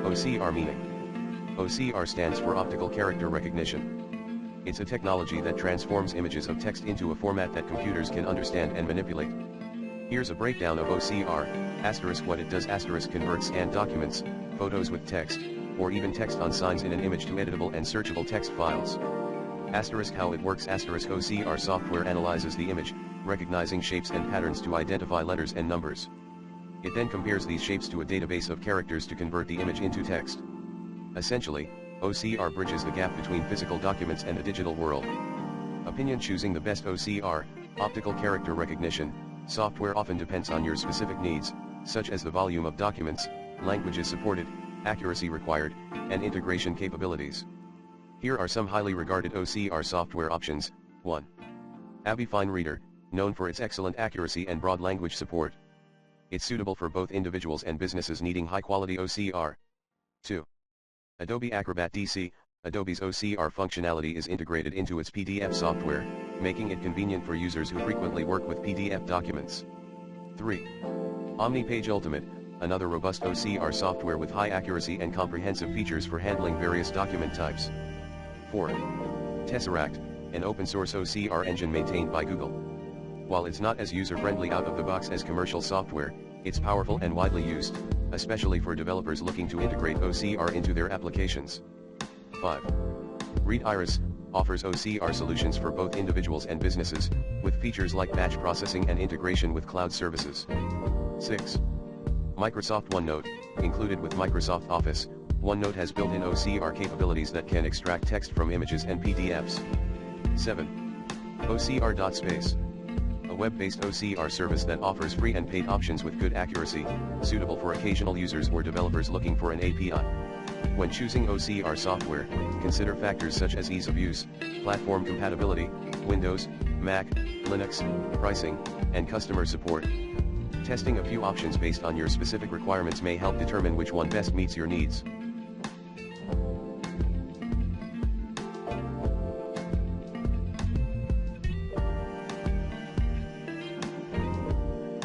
OCR meaning. OCR stands for Optical Character Recognition. It's a technology that transforms images of text into a format that computers can understand and manipulate. Here's a breakdown of OCR, what it does, converts scanned documents, photos with text, or even text on signs in an image to editable and searchable text files. How it works. OCR software analyzes the image, recognizing shapes and patterns to identify letters and numbers. It then compares these shapes to a database of characters to convert the image into text. Essentially, OCR bridges the gap between physical documents and the digital world. Opinion: choosing the best OCR, optical character recognition, software often depends on your specific needs, such as the volume of documents, languages supported, accuracy required, and integration capabilities. Here are some highly regarded OCR software options. 1. ABI Fine Reader, known for its excellent accuracy and broad language support. It's suitable for both individuals and businesses needing high-quality OCR. 2. Adobe Acrobat DC. Adobe's OCR functionality is integrated into its PDF software, making it convenient for users who frequently work with PDF documents. 3. OmniPage Ultimate, another robust OCR software with high accuracy and comprehensive features for handling various document types. 4. Tesseract, an open-source OCR engine maintained by Google. While it's not as user-friendly out of the box as commercial software, it's powerful and widely used, especially for developers looking to integrate OCR into their applications. 5. Read Iris offers OCR solutions for both individuals and businesses, with features like batch processing and integration with cloud services. 6. Microsoft OneNote, included with Microsoft Office, OneNote has built-in OCR capabilities that can extract text from images and PDFs. 7. OCR.Space, a web-based OCR service that offers free and paid options with good accuracy, suitable for occasional users or developers looking for an API. When choosing OCR software, consider factors such as ease of use, platform compatibility, Windows, Mac, Linux, pricing, and customer support. Testing a few options based on your specific requirements may help determine which one best meets your needs.